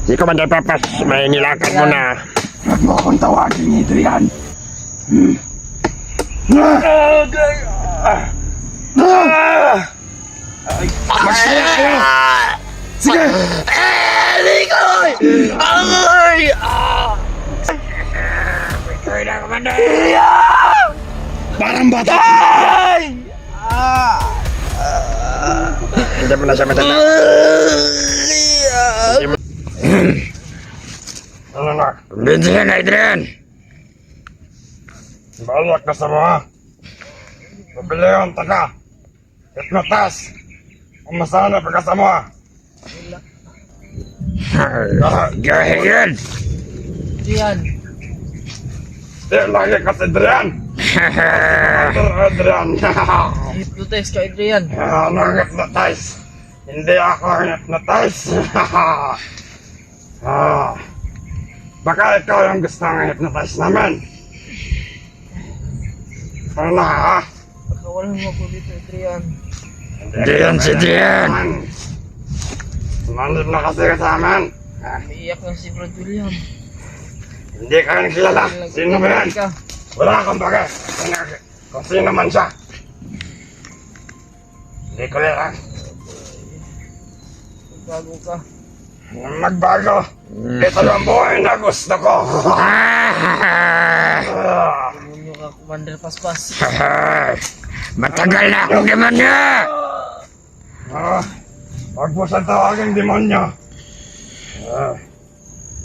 Si Commander Pepas, may nilakad mo na. Huwag mo akong tawagin, Adrian. Magsaya kayo! Sige! Likoy! Ay! Likoy na, Commander! Parang bata! Hindi mo na siya matanda. Ano na? Kumbinsihan na, Adrian! Balak na sa mga. Pabili ang taka. Hypnotas. Umasana pagkasama. Go ahead! Adrian. Di lagi kasi Adrian. Adrian. Hypnotize ka, Adrian. Anong hypnotize? Hindi ako hypnotize. Baka ikaw yung gusto ng hypnotize namin. Ano na ha? Pagkawalan mo ako dito, Adrian. Adrian si Adrian. Sumanib na kasi ka sa amin. Iiyak na si Brad William. Hindi ka nakilala. Sino ba yan? Ka. Wala akong bagay. Kung sino man siya. Hindi ko lang. Bago ka. Magbago. Ito yung buhay na gusto ko. Demonyo ka, Commander Paspas. Matagal na akong demonyo. Huwag mo sa tawagin demonyo.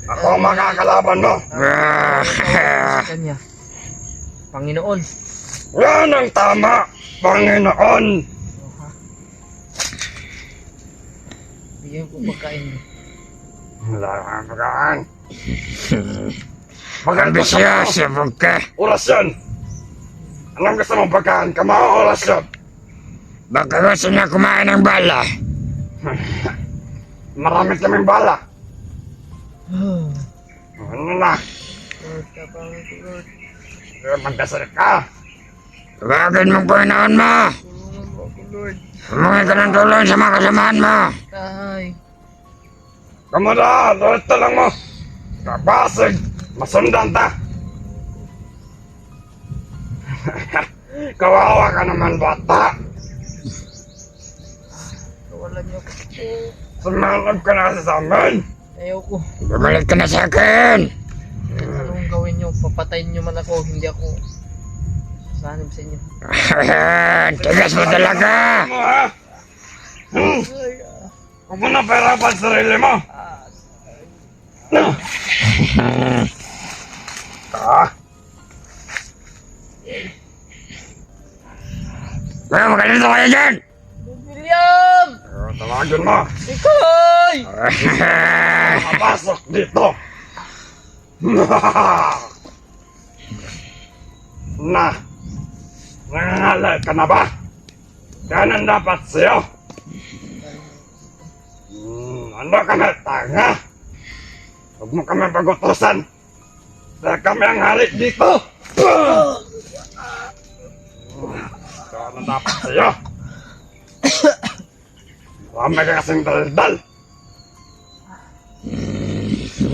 Ako ang makakalaban mo. Sa kanya. Panginoon. Yan ang tama, Panginoon. Bigyan ko pagkain mo. Wala kang pagkaan. Ambisyoso ka. Orasyon. Anong gusto mong pagkaan? Kamao orasyon. Baka gusto niya kumain ng bala. Marami kaming bala. Ano na? Lord, kapangin ko, Lord. Magdasal ka. Tawagin mong Panginoon mo. Tulungan mo ako, Lord. Humingi ka ng tulong sa mga kasamahan mo. Tahay. Kamara, ito lang mo. Kapasig, masundan ta. Kawawa ka naman, bata. Kawalan niyo ako. Sumanod ka na kasi sa amin. Ayaw ko. Bumalik ka na sa akin. Anong gawin niyo? Papatayin niyo man ako. Hindi ako sasanib sa inyo. Tigas mo talaga. Huwag mo na pahirapan sa sarili mo. Kaya magalito kayo dyan. Lord William! Tawagin mo. Ikoy! Makapasok dito. Nangangalay ka na ba? Ganun dapat sa'yo. Ano ka na, tanga? Huwag mo kami pagutusan. Dahil kami ang halik dito. Ganun dapat sa'yo. Marami ka kasing daldal.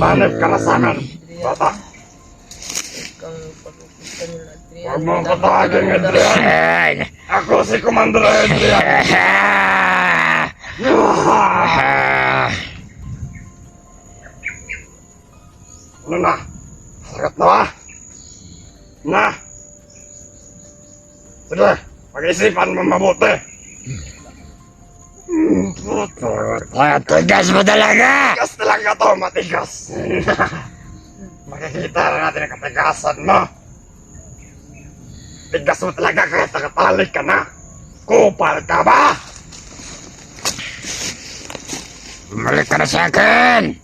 Manip ka na sa amin, bata. Kang pag-upusta nila, Adrian. Huwag mo ko tawagin, Adrian. Ako si Commander Adrian. Ano na? Sagat na ba? Na? Sige, pag-isipan mo mabuti. Matigas mo talaga! Matigas talaga to, matigas. Makikita na natin ang katigasan mo. Tigas mo talaga kahit nakatalik ka na. Kupal ka ba? Bumalik ka na sa akin!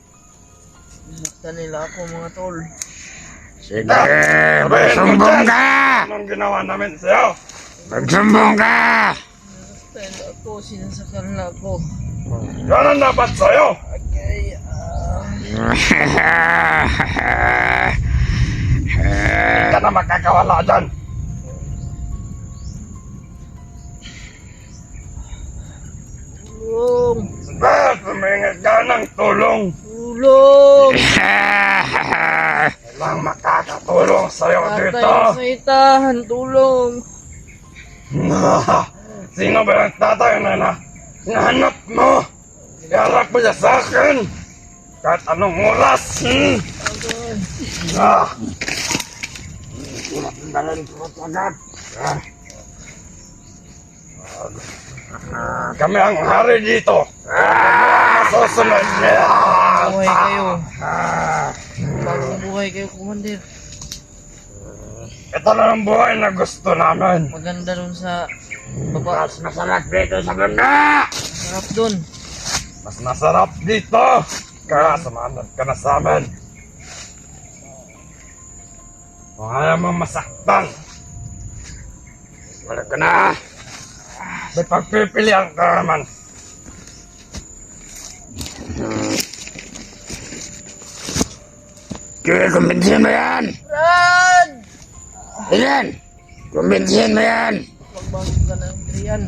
Sinaktan nila ako, mga tol. Sige, magsumbong ka! Anong ginawa namin sa'yo? Magsumbong ka! Sinaktan ako, sinasaktan nila ako. Yan ang dapat sa'yo! Okay, Hindi ka na magkakawala dyan! tulong! Sige, humingi ka ng tulong. Tulong! Walang makakatulong sa'yo Tatay dito. na saitan, tulong! Sino ba yung tatay na nahanap mo? Iharap mo siya sa akin. Kahit anong oras. Kami ang hari dito. Masusunod niya. Buhay kayo. Bagong buhay kayo, Commander. Ito na ang buhay na gusto namin. Maganda dun sa baba. Mas masarap dito sa banda. Sarap dun. Mas masarap dito. Kaya sumanod ka na sa amin. Kung ayaw mo masaktan, wala ka na. May pagpipilian ka naman. Kaya kumbinsihin mo yan. Run! Ayan. Kumbinsihin mo yan. Magbago ka na, Adrian.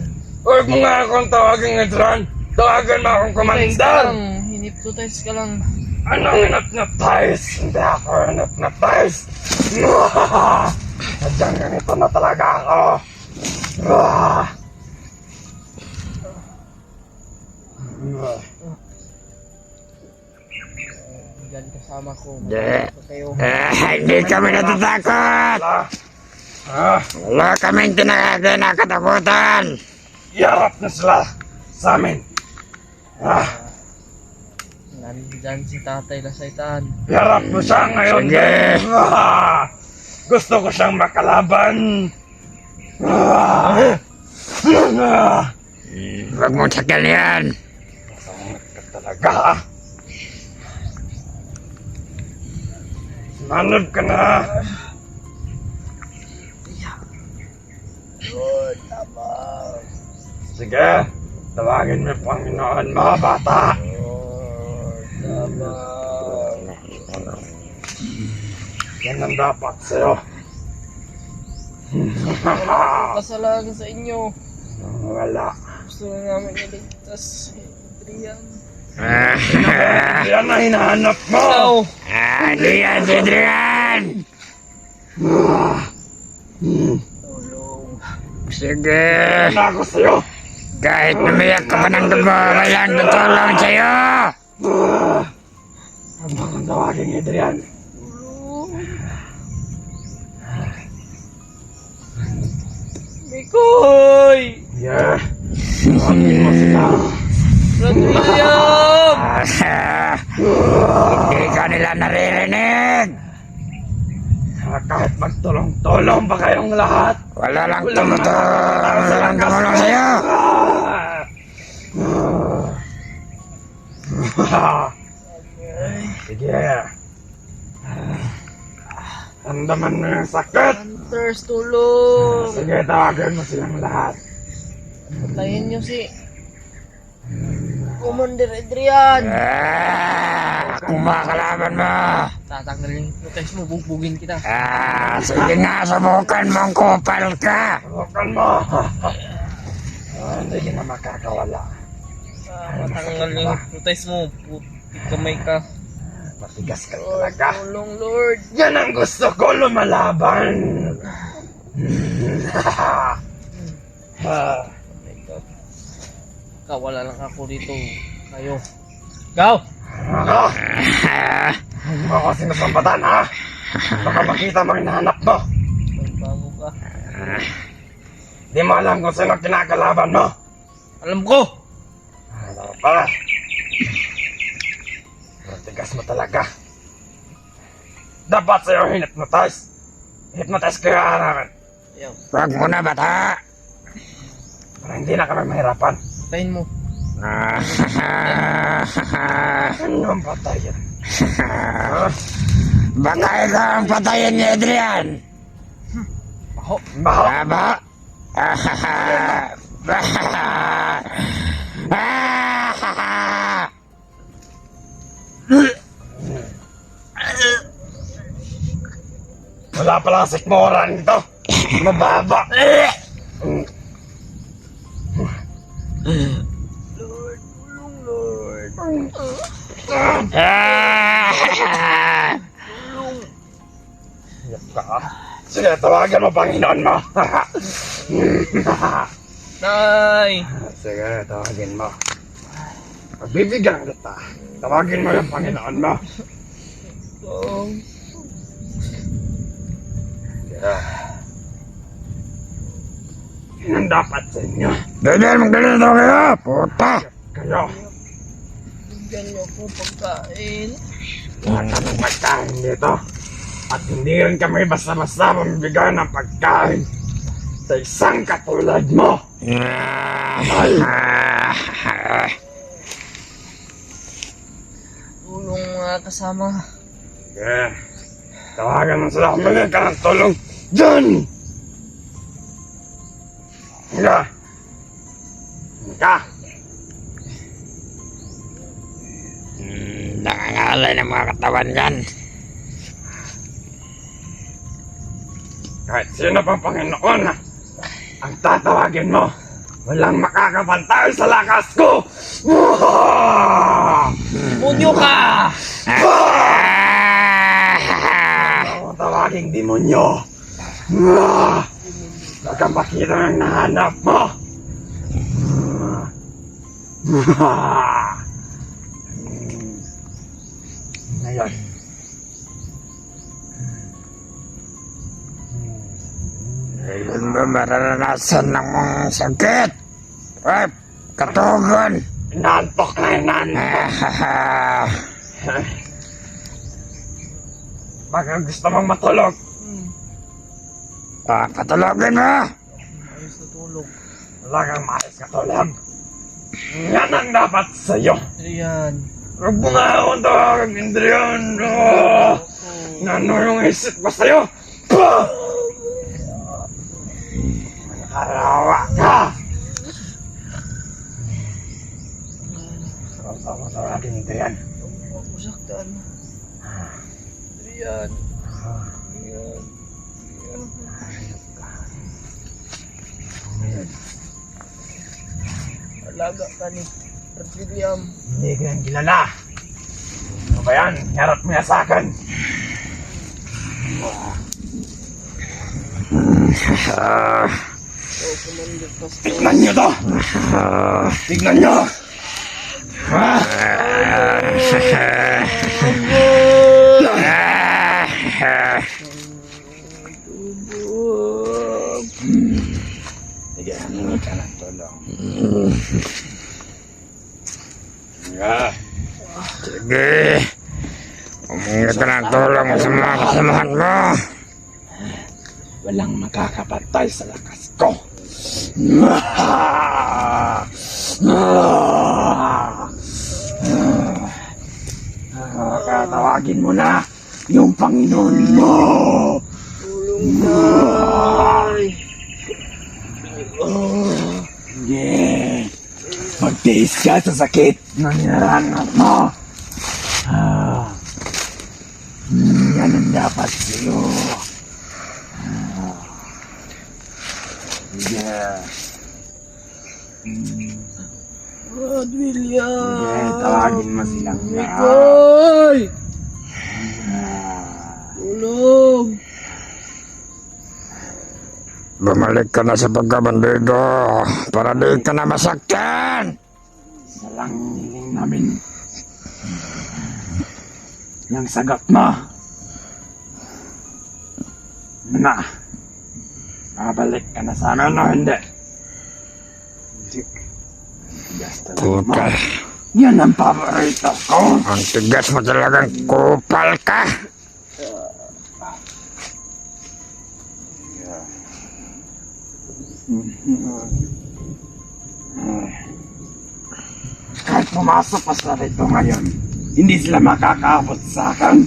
Huwag mo nga akong tawagin ng Adrian. Tawagan mo akong Hypnotize ka komandar. lang. Hinipnotize ka lang. Anong hypnotize? Hindi ako hypnotize. Sadyang ganito na talaga ako. Diyan kasama ko. Hindi. Magbago kayo. Hindi kami natatakot. Wala kaming kinakatakutan. Iharap na sila sa amin. Nandyan si tatay na saitan. Iharap mo siya ngayon. Sige. Gusto ko siyang makalaban. Huwag mo sakal yan. Masama ka talaga. Manod ka na. Lord, tama. Sige, tawagin mo Panginoon mo, bata. Lord, tama. Yan ang dapat sa'yo. Kasalanan sa inyo. Wala. Gusto na namin iligtas si Adrian. Yan ang hinahanap mo. Ikaw! Adrian, si Adrian. Tulong. Sige. Yan ako sa'yo. Kahit umiyak ka pa ng dugo, walang tutulong sa'yo. Ano kang tawagin, Adrian? Tulong. Mikoy! Yeah. Tawagin mo sila. Brad William! Hindi ka nila naririnig. Kahit magtulong-tulong pa kayong lahat. Wala lang tumulong sa'yo. Sige. Andaman mo yung sakit. Hunters, tulong! Sige, tawagan mo silang lahat. Patayin niyo si Commander Adrian! Kung makakalaban mo. Tatanggalin yung protest mo, bugbugin kita. Sige nga, subukan mong kupal ka. Subukan mo. Hindi na makakawala. Matanggal yung protest mo, puti kamay ka. Matigas ka Lord, talaga. tulong Lord! Yan ang gusto ko, lumalaban. Kawala lang ako dito. Kayo. Go! Ako? Hindi mo ako sinasambatan, ha? Baka makita mo yung hinahanap mo. Magbago ka. Di mo alam kung sino kinakalaban mo. Alam ko! Ano pa? Matigas mo talaga. Dapat sa'yo hinipnotize. Hypnotize kaya namin. Ayaw. Wag mo na, bata. Para hindi na kami mahirapan. Patayin mo. Anong patayin? Baka ikaw ang patayin ni Adrian. Baho. Baho? Wala palang sikmoran dito. Mababa. Lord, tulong Lord. Iyak ka. Sige, tawagan mo Panginoon mo. Nay! Sige, tawagin mo. Pagbibigyan kita. Tawagin mo yung Panginoon mo. Oh. Yan ang dapat sa inyo. Dahil magdalito kayo, puta! Kayo, Bigyan niyo po pagkain. lahat ng pagkain dito. At hindi rin kami basta-basta mamibigay ng pagkain sa isang katulad mo. Tulong mga kasama. Sige, tawagan mo sila. Humingi ka ng tulong. Diyan! Higa! Higa! Nangangalay ng mga katawan yan. Kahit sino pang Panginoon ang tatawagin mo, walang makakapantay sa lakas ko! Munyo ka! Ako tawaging demonyo! Huwag kang makita ng nahanap mo! Ngayon, Ngayon mo mararanasan ng mga sakit. Ay, katugon. inantok na inantok! Baka gusto mong matulog. Patulogin mo. Ayos na tulog. Wala kang maayos katulog. Yan ang dapat sa'yo. Adrian. Huwag mo nga akong tawagin, Indrian. Ano yung isip ko sa'yo? Nakarawa ka! Huwag mo tawagin, Indrian. Huwag mo saktan. Adrian. Adrian. Alaga ka ni William. Hindi ko yan kilala. Ano ba yan? Harap mo yan sa akin. Oh, Commander Pastor. Tignan nyo to! Tignan nyo! Sige, humingi ka ng tulong. Sige. Humingi ka ng tulong sa mga kasamahan mo. Walang makakapantay sa lakas ko. Tawagin mo na yung Panginoon mo. Tulong tay. Yeah. Magtiis ka sa sakit na nirarangat mo. Yan ang dapat sa'yo. Yeah. Rod William. Yeah, tawagin mo silang Mikoy! Tulong! Bumalik ka na sa pagkabandido para di ka na masaktan. Isa lang hiling namin. Yung sagot mo. Na. Babalik ka na sa amin o hindi? Hindi. Tigas talaga mo. Kupal. Yan ang paborito ko. Ang tigas mo talagang kupal ka. Kahit pumasok pa sila rito ngayon, hindi sila makakaabot sa akin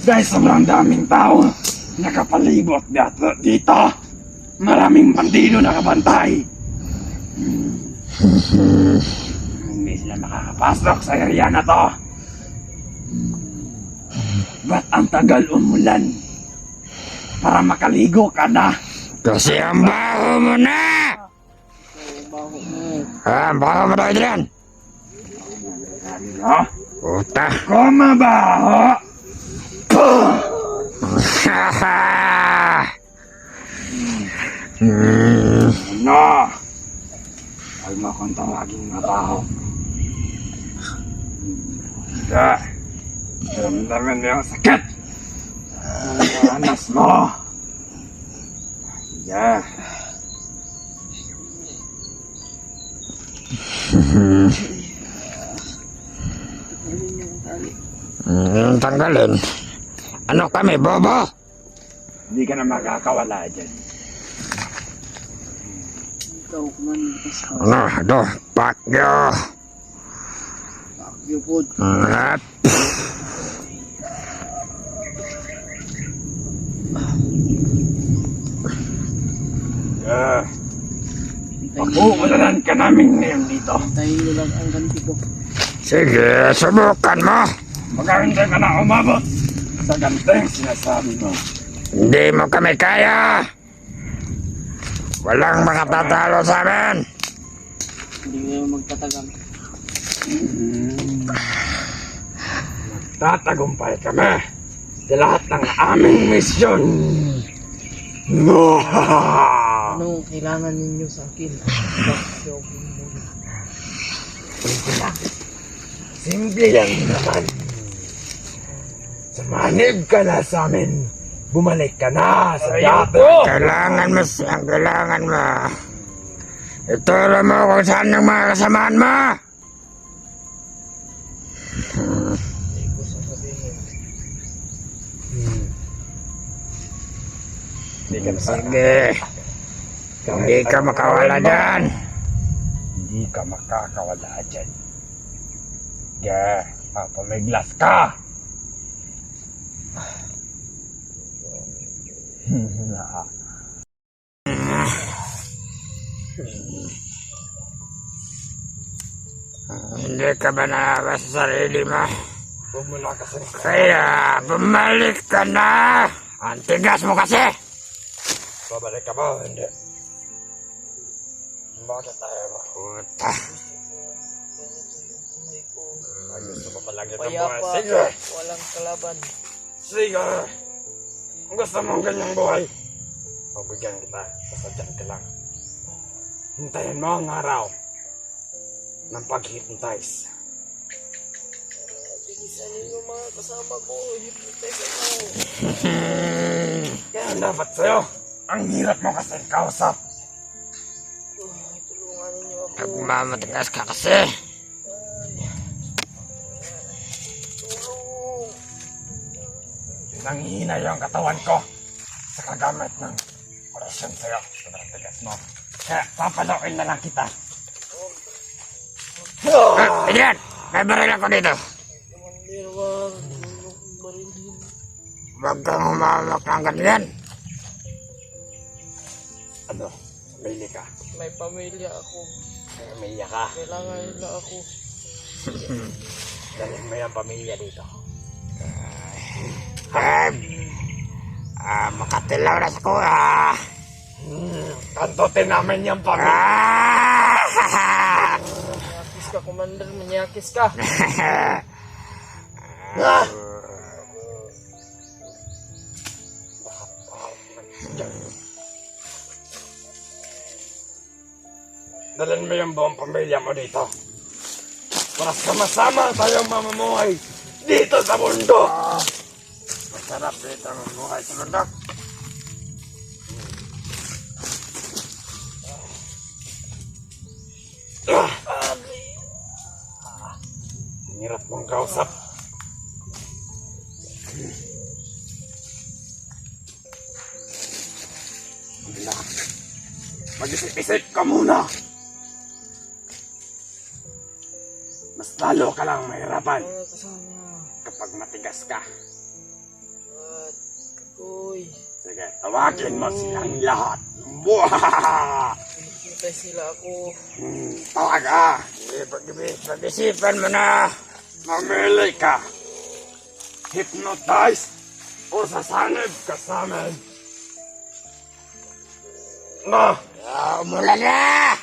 dahil sobrang daming tao nakapalibot dito. Maraming bandido nakabantay. Hindi sila makakapasok sa area na to. Ba't ang tagal umulan? Para makaligo ka na. Kasi ang baho mo na. Baho mo. Ang baho mo daw, Adrian. Ha? Puta. Kumabaho! Ano? Huwag mo akong tawaging mabaho. Hindi. Ramdaman mo yung sakit. Ang anas mo. Sige. Tanggalin. Ano kami, bobo? Hindi ka na makakawala dyan. Ikaw kuman kas ka. Ano, ito, pakyo. Yo pod. At, Yeah. Pag-uulanan ka namin ngayon dito. Tayo nyo lang ang ganti ko. sige, subukan mo. Baka hindi ka na umabot sa ganteng sinasabi mo. Hindi mo kami kaya. Walang makatatalo sa amin. Hindi kayo magtatagal. Tatagumpay kami sa lahat ng aming misyon. Anong kailangan ninyo sa akin? Simple lang naman. Sumanib ka na sa amin. Bumalik ka na sa dati. Kailangan mo siyang kailangan mo. Ituro mo kung saan yung mga kasamaan mo. Hindi ko sasabihin. Hindi ka Sige, hindi ka makawala dyan. Hindi ka makakawala dyan. Yeah, papamiglas ka. Hindi ka ba naawa sa sarili mo? Bumula ka sa Kaya, bumalik ka na. Ang tigas mo kasi. Babalik ka ba? Hindi. Bakit tayo ba? Puta. Ay, gusto mo palagi ng Payapa, buhay. Sige! walang kalaban. Sige! Kung gusto mong ganyang buhay, pagbigyan kita. Basta dyan ka lang. Hintayin mo ang araw ng pag-hypnotize. Bilisan ninyo mga kasama ko. Hypnotize ako. Kaya ang dapat sa'yo, ang hirap mo kasi kausap. Tulungan ninyo ako. Nagmamatigas ka kasi. Tulong. Nanghihina yung katawan ko sa kagamit ng orasyon sa'yo. Sobrang tigas mo. Kaya papalokin na lang kita. Ayan, may baril ako dito. Commander, wag. Tulong barilin. Huwag kang humawak ng ganyan. Ano? Pamilya ka. May pamilya ako. Pamilya ka. Kailangan nila ako. Dalhin mo yung pamilya dito. Makatilaw na sa kuha. Kantotin namin yung pamilya. Manyakis ka, Commander. Manyakis ka. Ah! Dalhin mo yung buong pamilya mo dito. Para sama-sama tayong mamumuhay dito sa mundo. Masarap dito ang buhay sa bundok. Ang hirap mong kausap. Mag-isip-isip ka muna. Mas lalo ka lang mahirapan Mga kasama. kapag matigas ka. At, Koy. Sige, tawagin mo silang lahat. Buha! Hinihintay sila ako. Tawag ka. Pag-isipan mo na. Mamili ka. Hypnotize o sasanib ka sa amin. No, Umulan na.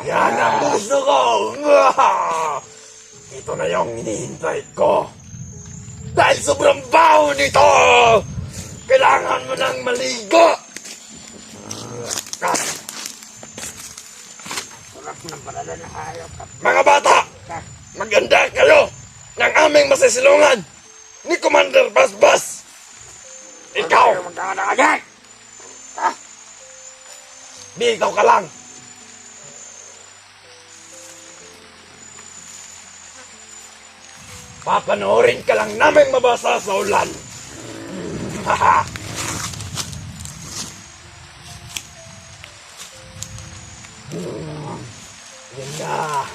yan ang gusto ko. Ito na yung hinihintay ko. Dahil sobrang baho nito! Kailangan mo nang maligo! Sarap ng palala na hayop ka. Mga bata! Maganda kayo ng aming masisilungan ni Commander Basbas! Ikaw! Magkakana ka dyan! Dito ka lang! Papanoorin ka lang namin mabasa sa ulan! Haha! Yan na!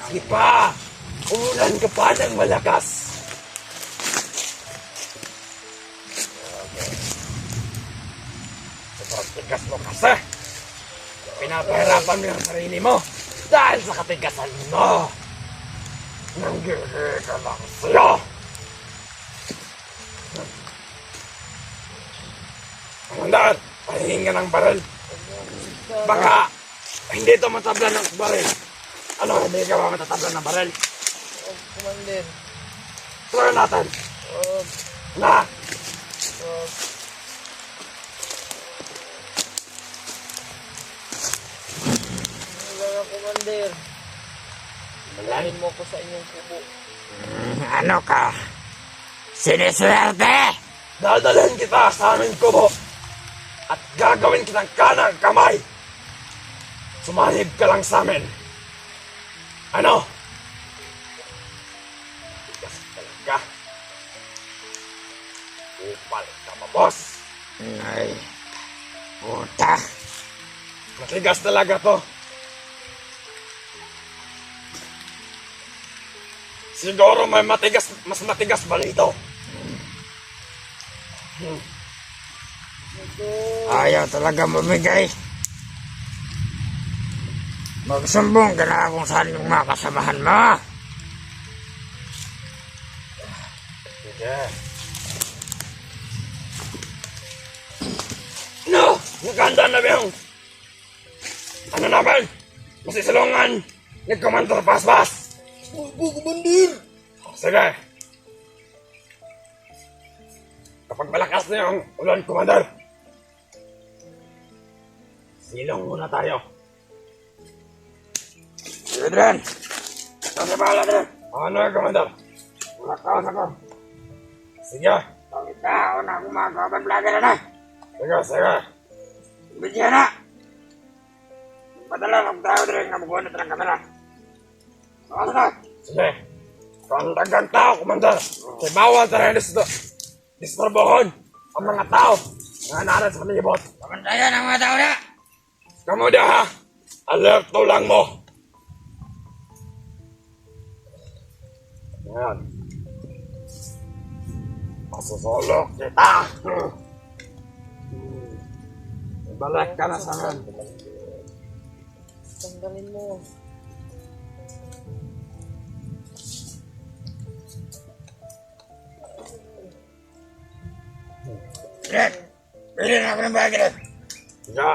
Sige pa! Umulan ka pa ng malakas! Sobrang tigas mo kasi! Pinapahirapan mo yung sarili mo dahil sa katigasan mo! Nanggili ka lang sa'yo! Commander! Pahingin ka ng baril! Baka hindi ito matablan ng baril! Ano, hindi ka ba matatablan ng baril? Commander. Try natin! Na! Wala, Commander. Malahin mo ko sa inyong kubo. Ano ka? Siniswerte! Dadalhin kita sa aming kubo at gagawin kitang kanang kamay! Sumanib ka lang sa amin! Ano? Tigas talaga. Upal ka ba, boss? Ay, puta. Matigas talaga to. Siguro may matigas, mas matigas ba dito? Ayaw talaga bumigay. Magsumbong ka na kung saan yung mga kasamahan mo. Sige. No! Maganda na ba yung... Ano naman? Masisilungan ni Commander Basbas! Commander! Sige. Kapag malakas na yung ulan, Commander, silong muna tayo. Sige, Dren. Ano ba, Dren? Ano, Commander? Makaos ako. Sige. Pangit tao na akong mga kaban vlogger na. Sige, sige. Bigyan na. Padala ng tao, Dren, na bukuhan ito ng kamera. Makaos na. Sige. Kung dagang tao, Commander, kay bawal tayo disturbohon ang mga tao na naran sa palibot. Pamantayan ang mga tao na. Kamuda ha, alerto lang mo. Yan. Masusulok kita. Balik ka na sa akin. Tanggalin mo. Dren, pili na ako ng bagay, Dren. Sige.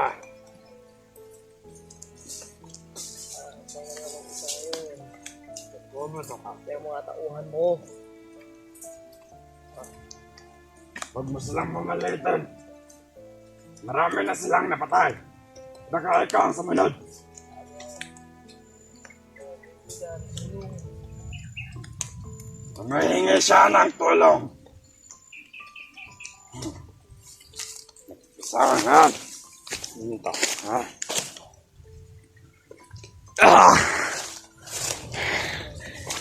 Kaya mga tauhan mo. Huwag mo silang mamalitan. Marami na silang napatay. Baka ikaw ang sumunod. Humihingi siya ng tulong. Sangat. Ito. Ha?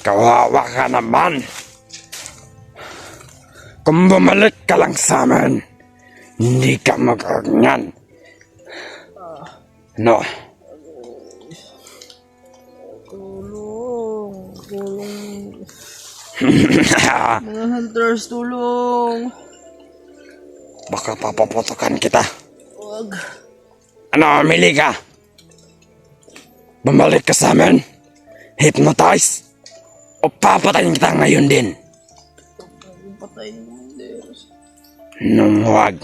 Kawawa ka naman. Kung bumalik ka lang sa amin, hindi ka magaganyan. No. Tulong. Mga hunters, tulong. Baka papaputukan kita. Wag. Ano, mili ka? Bumalik ka sa amin? Hypnotize? O papatayin kita ngayon din? Patayin mo, Commander. Nung huwag.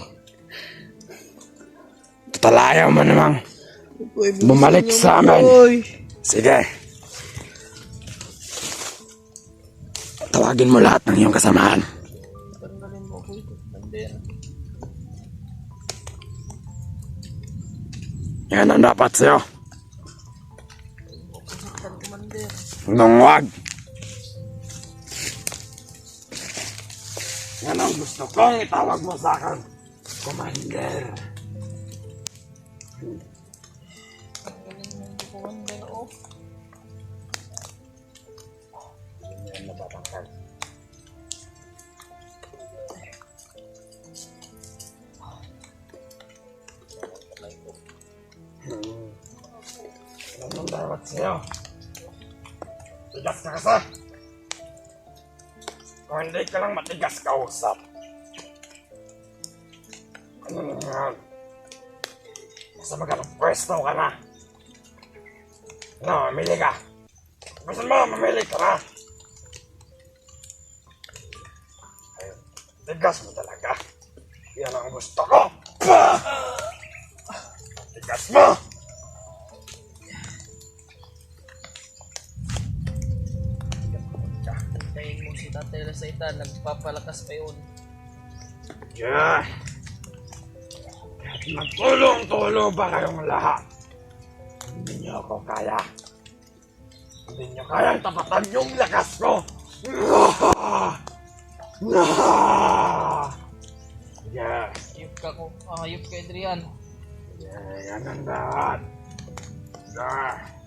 Tutalayaw mo namang bumalik sa amin. Sige. Tawagin mo lahat ng iyong kasamahan. Tanggalin mo ako ito, Commander. Yan ang dapat sa'yo. Saktan, Commander. Nung wag. Yan ang gusto kong itawag mo sa akin, Commander. Tanggalin mo ito, Commander. Oh. Yan na batangkal. Yan ang dapat sa'yo. Tigas ka kasi. Kung hindi ka lang matigas kausap. Ano na yan? Basta magandang pwesto ka na. Ano, mamili ka. Gusto mo, mamili ka na. Ayun, tigas mo talaga. Yan ang gusto ko. Bah! Tigas mo! Hintayin mo si Tatay Lasaita, nagpapalakas pa yun. Yeah. Kahit magtulong-tulong pa kayong lahat, hindi niyo ako kaya. Hindi niyo kayang tapatan yung lakas ko. Yeah. Hayop ka ko. Hayop ka, Adrian. Yeah, yan ang lahat. Yeah.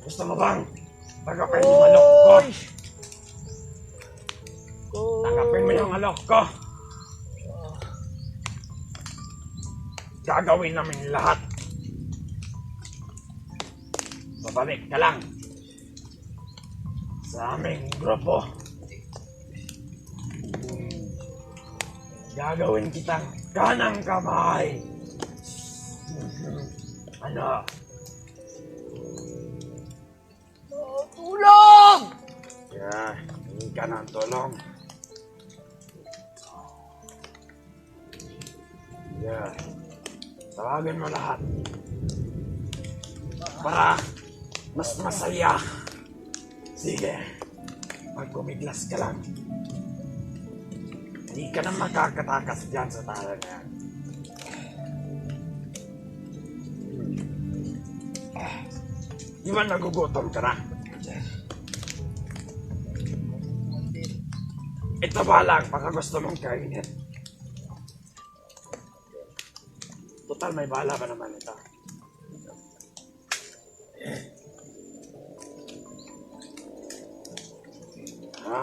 Gusto mo bang tanggapin yung alok ko? Tanggapin mo yung alok ko. Gagawin namin lahat. Babalik ka lang sa aming grupo. Gagawin kitang kanang kamay. Ano? Tulong! Yeah, hindi ka ng tulong. Yeah. Tawagin mo lahat. Para mas masaya. Sige. Magpumiglas ka lang. Hindi ka na makakatakas dyan sa tala na yan. Di ba nagugutom ka na? Ito ba lang baka gusto mong kainin? Total may bala ba naman ito? Ha?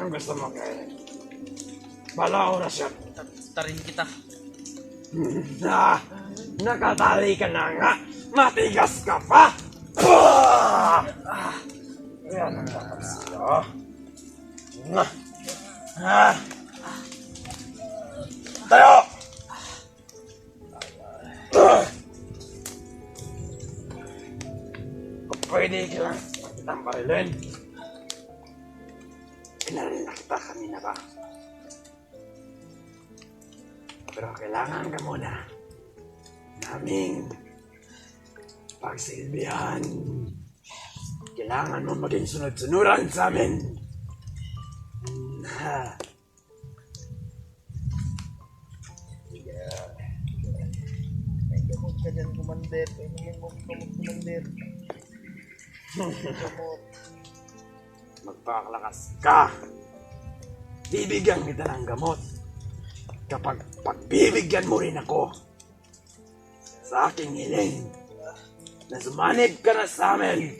Anong gusto mong kainin? Bala oras yan. Tarin kita. Nakatali ka na nga. Matigas ka pa. Ah! Yan ang dapat sa'yo. Tayo! Kung pwede ka lang magkitang barilin. Pinalin na kita kanina ba? Pero kailangan ka muna naming pagsilbihan. Kailangan mo maging sunod-sunuran sa amin. May gamot ka dyan, Commander. Painumin mo gamot, Commander. Gamot. Magpakalakas ka. Bibigyan kita ng gamot. Kapag pagbibigyan mo rin ako sa aking hiling na sumanib ka na sa amin.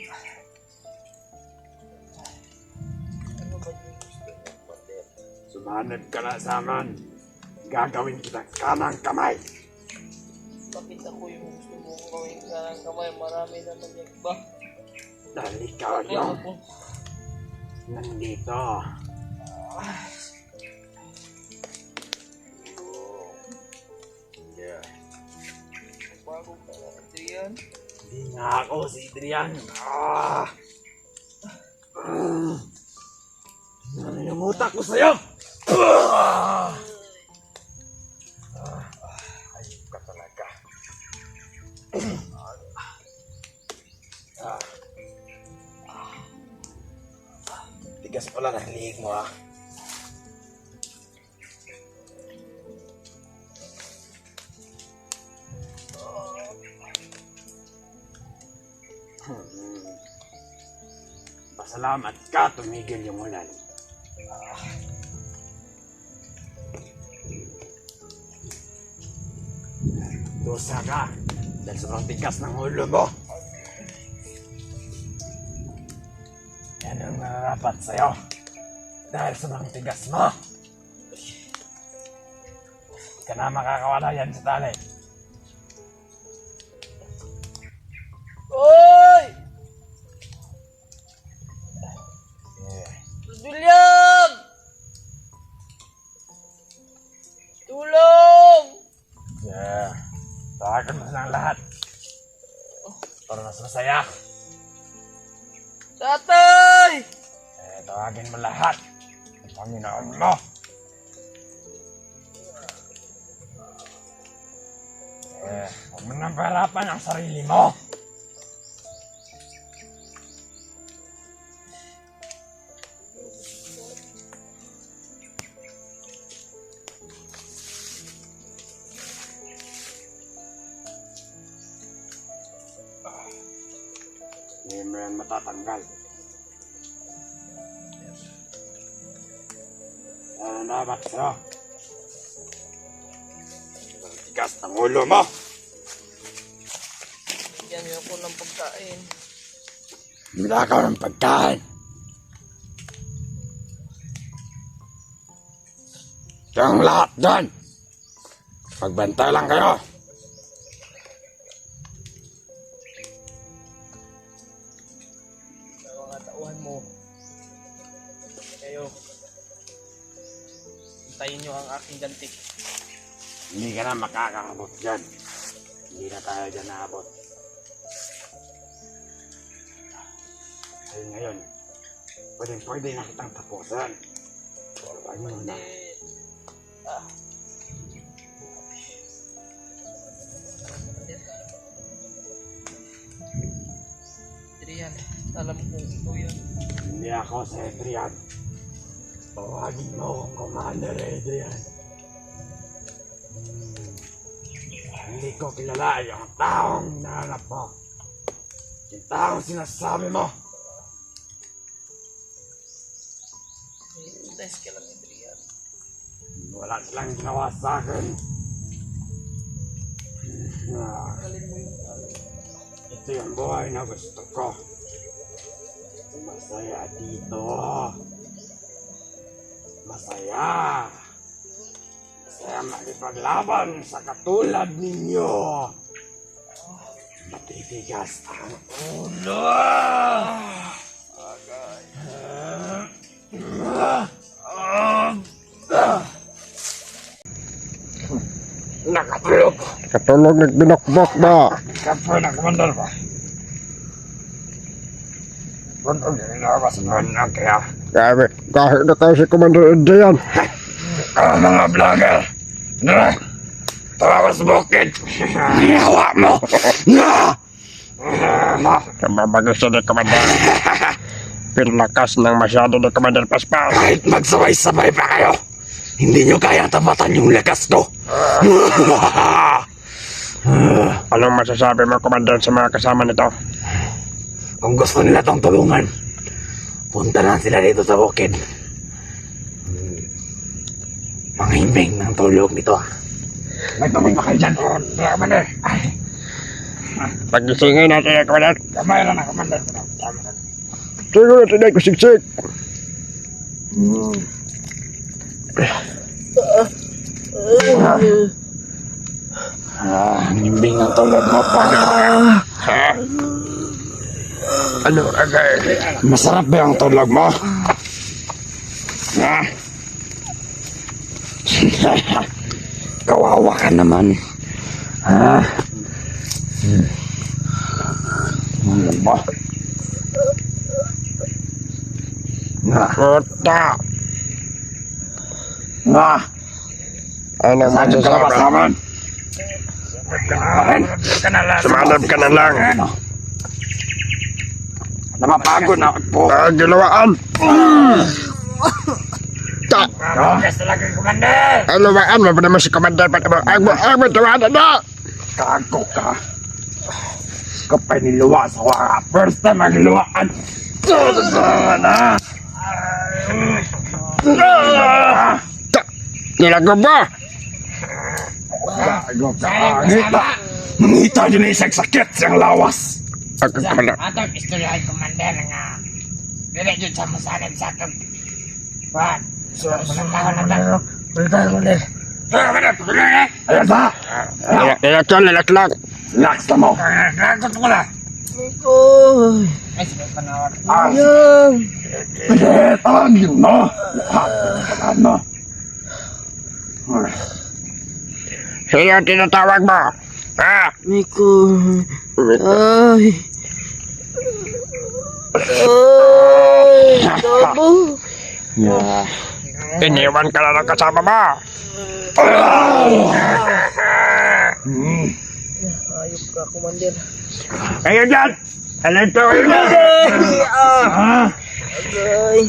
Ano ba yung gusto mo, Commander? Sumanib ka na sa amin. Gagawin kita kanang kamay. Bakit ako yung gusto mong gawin ka ng kamay? Marami naman yung iba. Dahil ikaw yung nandito. Yeah. Bago ka lang, Adrian. Hindi nga ako si Adrian. Ano yung utak ko sa'yo? Ayun ka talaga. Tigas pala ng liig mo ah. Pasalamat ka, tumigil yung ulan. Dosa ka, dahil sobrang tigas ng ulo mo. Yan ang nararapat sa'yo. Dahil sobrang tigas mo. Hindi ka na makakawala yan sa tali. Oy! Julian! Tulong! Yeah. Tawagan mo silang lahat. Para mas masaya. Tatay! Tawagin mo lahat. Ang Panginoon mo. Huwag mo nang pahirapan ang sarili mo. Hindi mo yan matatanggal. Ano na ba sa'yo? Ang tigas ng ulo mo. Yan yung ako ng pagkain. Bila ka ng pagkain. Kayong lahat dyan. Magbantay lang kayo. Mga tauhan mo. Kayo. Hintayin nyo ang aking ganti. Hindi ka na makakaabot dyan. Hindi na tayo dyan naabot. Ayun ngayon, pwede na kitang tapusan. Huwag mo na. Adrian, alam kong ito yan. Hindi ako si Adrian. Tawagin mo akong Commander Adrian. Hindi ko kilala yung taong hinahanap mo. Yung taong sinasabi mo. Nice ka lang, Adrian. Wala silang ginawa sa akin. Alin mo yung alam. Ito yung buhay na gusto ko. Masaya dito. Masaya. Masaya makipaglaban sa katulad ninyo. Matitigas ang ulo. Nakatulog. Katulog nagbinokbok ba? Kapo na komandar pa. Punto din na ako sa mga kaya. Grabe, kahit na kayo si Commander Adrian. Mga vlogger. Na. Tawa ko sa bukid. Hawa mo. Na. Kababagay siya ni Commander. Pinlakas ng masyado ni Commander Paspas. Kahit magsabay-sabay pa kayo, hindi nyo kaya tapatan yung lakas ko. Anong masasabi mo, Commander, sa mga kasama nito? Kung gusto nila tong tulungan, punta na sila dito sa bukid. Manghiming ng tulog nito. May tuming pa kayo dyan. Commander. Pagisingin natin, Commander. Kamay na Commander. Siguro natin ay kusiksik. Himbing ang tulog mo pa. Ano, agay? Masarap ba ang tulog mo? Ha? Kawawa ka naman. Ha? Ano ba? Kota. Ah, Ano saan yung kalabas masasabi? naman? Bakit? Sumanap ka na lang. Ano? Namapagod na po. Gilawaan! Ta! Yes, talaga, Commander! Alawaan mo ba naman si Commander? Ang tawanan na! Kago ka. Kapay niluwa sa wala. First time magluwaan. Na. Ta! Nilago ba? Kago ka. Ngita. Ngita din ay sakit siyang lawas. Ako Commander. Atong istorya ay Commander nga dili jud sa masanib sa atong kuan. So, taon na tayo. Ayan sa. Nilaklang. Relax na mo. Nagot ko na. Oy. Ay, sige, panawag. Yan. Pigetan yun no. Ano? Sino ang tinatawag mo? Ha? Miko. Ay. Ay. Tabo. Iniwan ka na ng kasama mo. Ayop ka, Commander. Kayo dyan! Alito kayo dyan! Ah. Ay.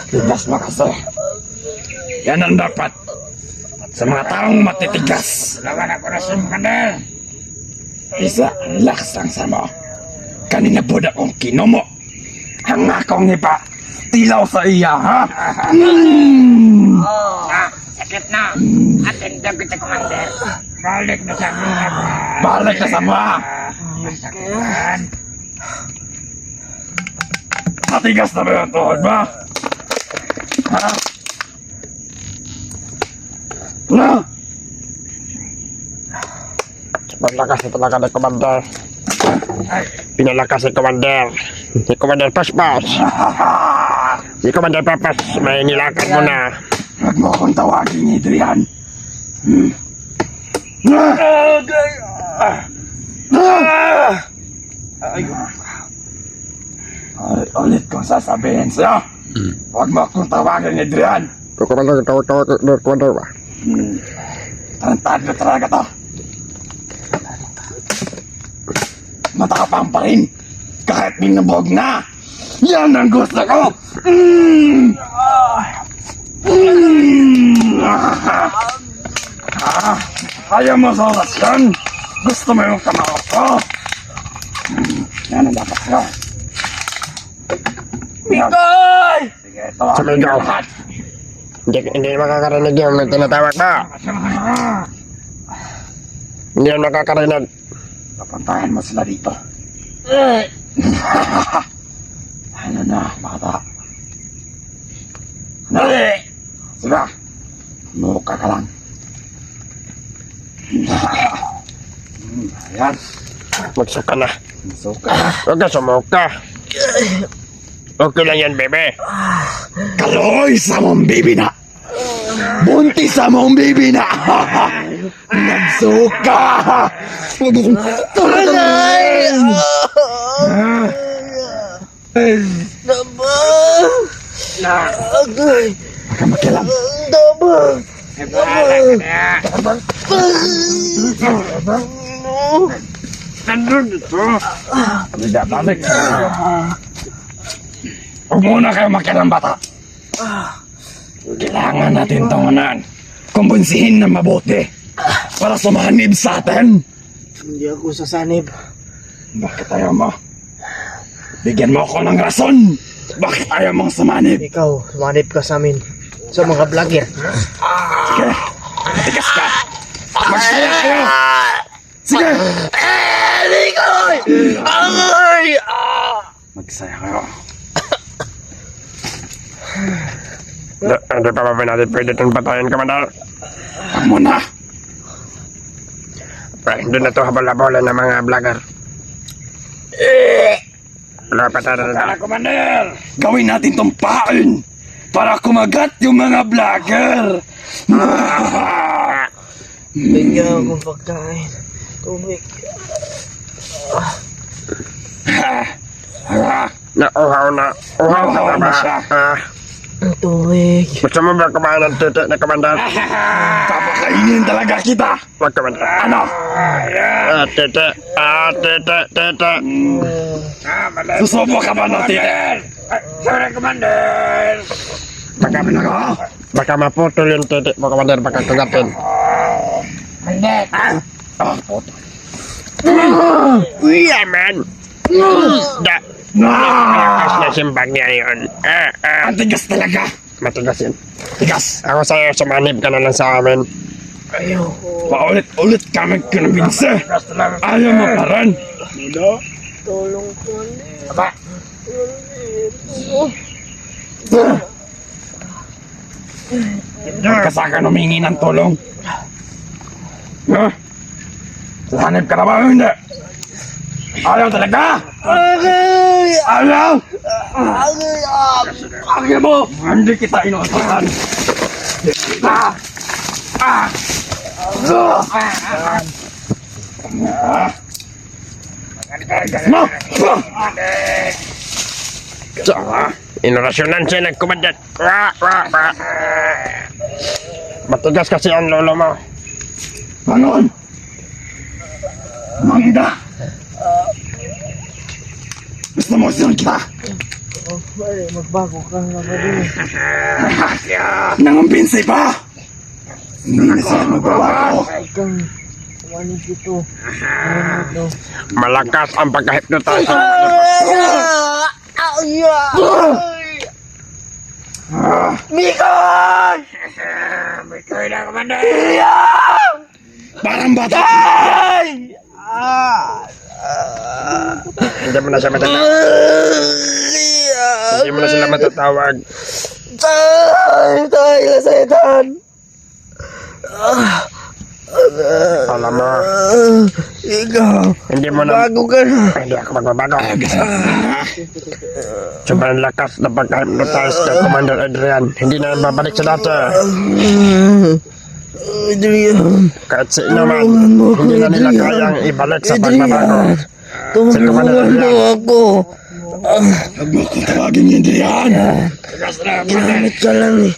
Tigas mo kasi. Yan ang dapat. Sa mga taong matitigas. Lawan ako na sa Commander. Isa, relax lang sa mo. Kanina po na kong kinomo. Ang akong ipa. Tilaw sa iya, ha? Sakit na. Atin daw kita, Commander. Balik na sa mga. Balik na sa mga. Sakitan. Matigas na ba yung tuhod mo? Ha? Na? Pinalakas na talaga ni Commander. Pinalakas si Commander. Si Commander Paspas. Si Commander Paspas, may nilakad mo na. Huwag mo akong tawagin, Adrian. Ulit kong sasabihin sa'yo. Huwag mo akong tawagin, Adrian. Si Commander, tawag ni Commander ba? Tarantado talaga to. Matapang pa rin. Kahit binubog na. Yan ang gusto ko. Ayaw mo sa orasyon. Gusto mo yung kamao ko. Yan ang dapat ko. Mikoy! Sige, ito. Sumigaw. Hindi makakarinig yung tinatawag mo. Hindi yan makakarinig. Papuntahan mo sila dito. Ay. Ano na, bata? Dali! Sige. Muka ka lang. Ayan. Magsuka na. Suka. Huwag ka sumuka. Okay lang yan, bebe. Kaloy sa mong bibi na. Buntis sa mong bibi na. Nagsuka. Tanay! Daba! Agay! Baka makilam. Daba! Nandun dito. Hindi balik. Huwag muna kayo makilang bata. Kailangan natin tungunan. Kumbunsihin na mabuti. Para sumanib sa atin. Hindi ako sasanib. Bakit ayaw mo? Bigyan mo ako ng rason. Bakit ayaw mong sumanib? Ikaw, sumanib ka sa amin. Sa mga vlogger. Sige. Tigas ka. Magsaya kayo. Sige. Mikoy! Agay! Magsaya kayo. Hindi pa ba natin pwede itong patayin, Commander? Huwag mo na. Doon na ito habal-habalan ng mga vlogger. Wala pa tayo na. Commander! Gawin natin tong pain para kumagat yung mga vlogger. Bigyan akong pagkain. Tubig. Nauhaw na. Uhaw ka na ba? Ang tubig. Gusto mo ba kumain ng tete na Commander? Papakainin talaga kita! Wag Commander. Ano? Tete. Tete. Susubo ka ba ng tite? Sorry, Commander. Baka maputol yung tete mo Commander. Baka kagatin. Hindi. Yeah, man. Malakas na simbag niya yun. Ang tigas talaga! Matigas yun. Tigas! Ako sa'yo, sumanib ka na lang sa amin. Paulit-ulit ka magkanabinsya! Ayaw mo pa rin! Tulong ko ulit. Aba. Magkasaka humingi ng tulong. Sanib ka na ba o hindi? Ayaw talaga! Ayaw! Ayaw mo! Hindi kita inuutosan! Mo! Inorasyonan siya ng Commander. Matigas kasi ang lolo mo. Ganon! Mangga! Gusto mo silang kita? Pare, magbago ka na ba din? Nangumbinsi pa! Hindi na sila magbabago. Ikang kumanig ito. Malakas ang pagka-hypnotize. Mikoy! Mikoy na, Commander. Parang bata! Hindi mo na siya matatawag. Hindi mo na sila matatawag. Tayo na sa itan. Alam mo, Ikaw, hindi mo na... bago ka na. Hindi ako magbabago. Sobrang lakas na pagka-hypnotize kay Commander Adrian. Hindi na yan babalik sa dati. Adrian, Kahit si Inaman, tulungan mo ako, hindi na nila Adrian. kayang ibalik sa pagbabago. tulungan mo ako. Huwag mo akong tawagin ni Adrian! Ginamit ka lang ni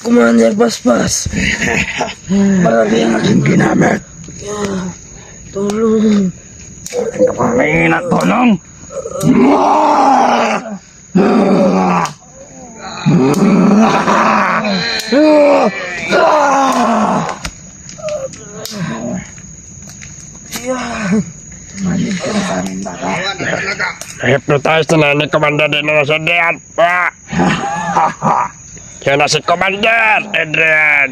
Commander Paspas. Marami ang aking ginamit! Tulong. Humingi ng tulong! Hypnotize na ni Commander din na si Adrian. Yan na si Commander Adrian.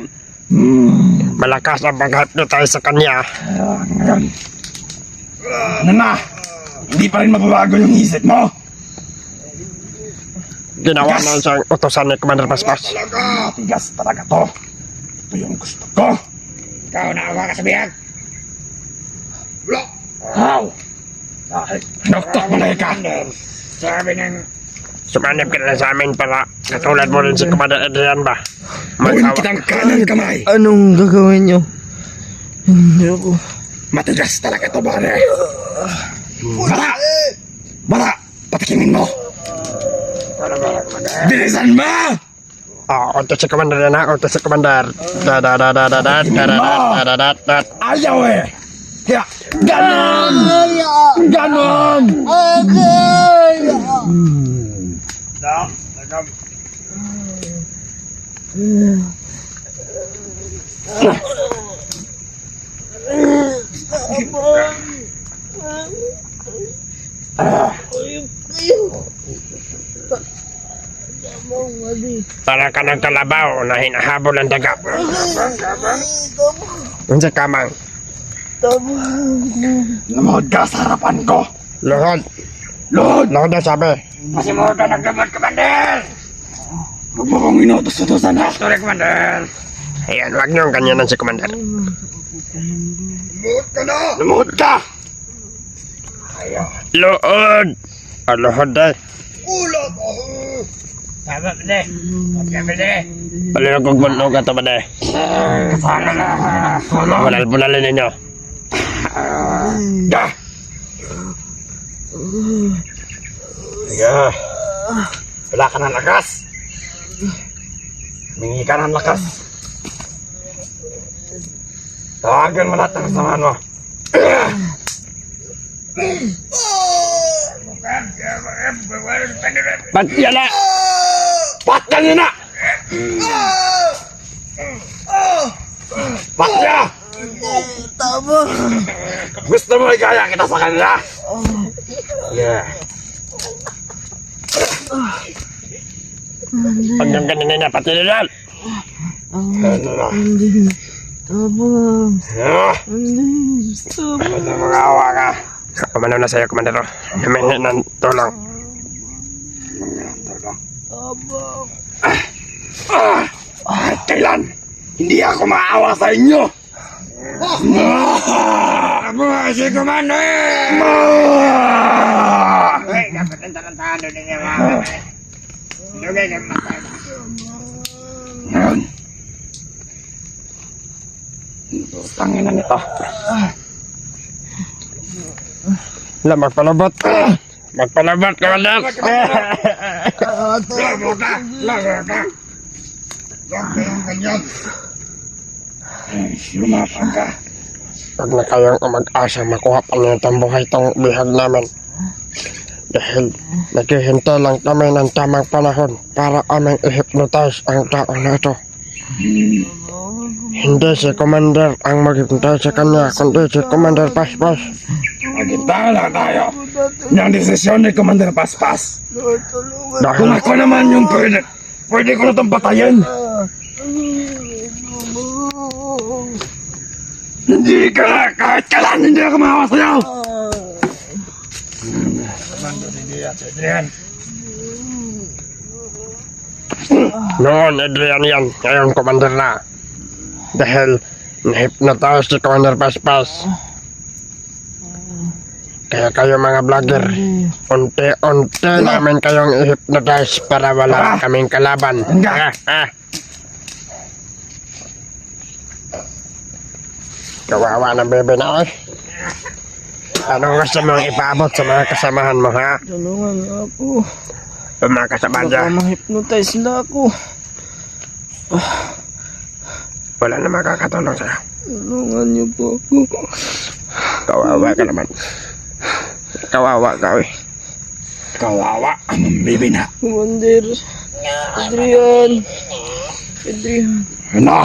Malakas ang pag-hypnotize sa kanya. Ngayon, ano na? Hindi pa rin mababago yung isip mo? Ginawa na siyang utosan ni Commander Paspas. Tigas talaga to. Ito yung gusto ko. Ikaw, naawa ka sa biyag. How? Dahil pinuktok mo na ka. Sabi ng... Sumanib ka na sa amin para katulad mo rin si Commander Adrian ba? Gawin Mag-awa. kitang kanan kamay. Anong gagawin niyo? Hindi ako. Matigas talaga to, pare. Bara! Bara! Patikimin mo! Bilisan mo! Utos si Commander yan ha, utos si Commander. Da. Ayaw eh! Kaya, ganon! Ganon! Para ka ng kalabaw na hinahabol ang daga. Unsa kamang? Lumahod ka sa harapan ko! Luhod. Luhod! Luhod na sabi. Masimuhod ka nagdamot, Commander. Huwag mo kong inutos-utosan ha! Sorry, Commander. Ayan, wag niyong ganyan si Commander. Lumuhod ka! Luhod! Luhod eh. Tama ba de? Tama ba de? Palinag kong bunlo ka to ba de? Kasama na! Bunal-bunalin ninyo. Da! Sige. Wala ka ng lakas. Mingi ka ng lakas. Tawagan mo lahat ng kasamahan mo. Ba't yan na? Ba't ganyan na? Ba't niya? Tama. Gusto mo igaya kita sa kanila? Yeah. Hanggang kanina na pati nila. Ano na? Tama. Ah, Hindi. Tama. ano mga awa ka? Kumano na sa'yo, Komandero. Humingi ng tulong. Tama. Kahit kailan, hindi ako maawa sa inyo! Ako si Commander! Uy, dapat ang tarantado ninyo mga. Lugay ka matay. Ngayon, tangin na nito. Wala, magpalabot. Magpalabot, Komandero. Lago ka! Lago ka! Lago yung ganyan. Lumapang ka. Huwag na kayong umag-asa makuha pa niyo itong buhay itong bihag namin. Dahil naghihintay lang kami ng tamang panahon para aming i-hypnotize ang tao na ito. Hindi si Commander ang maghintay sa kanya, kundi si Commander Paspas. Maghintay lang tayo ng desisyon ni Commander Paspas. Kung Dahil ako naman yung pwede ko na itong patayin. Hindi ka, kahit kailan, hindi ako maawa sa'yo. noon, Adrian yan, ngayon Commander na. Dahil na-hypnotize si Commander Paspas. Kaya kayo mga vlogger, unti-unti namin kayong i-hypnotize para wala kaming kalaban. Kawawa ng bebe na eh. Anong gusto mong ipaabot sa mga kasamahan mo, ha? Tulungan niyo ako. Ang mga kasamahan niya, Baka ma-hypnotize na ako. wala na makakatulong sa'yo. Tulungan niyo po ako. Kawawa ka naman. Kawawa ka eh. Kawawa ang bibi na. Commander. Adrian. Adrian. Ano?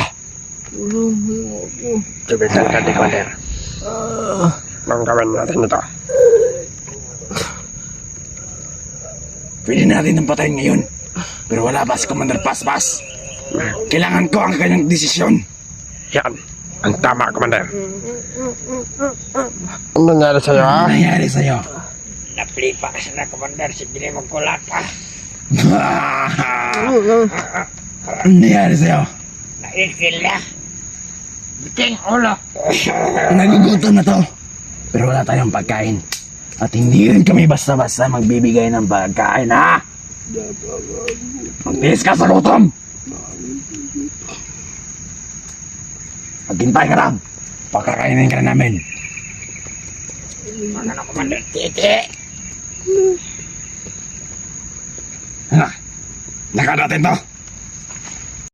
Tulungan niyo ako. Tubigan ka di Commander. Bang gawin natin ito. Pwede natin ng patayin ngayon. Pero wala ba si Commander Paspas? Kailangan ko ang kanyang desisyon. Yan. Ang tama, Commander. Ano nangyari sa'yo, ha? Ano nangyari sa'yo? Naplipa ka na Commander, sige mo kulak pa. Ano nangyari sa'yo? Naikil na. Biting ulo. Nagugutom na to. Pero wala tayong pagkain. At hindi rin kami basta-basta magbibigay ng pagkain, ha? Magtiis ka sa gutom! Maghintay ka lang. Pagkakainin ka na namin. Mga na Commander, titi. Ha? Lakad natin to.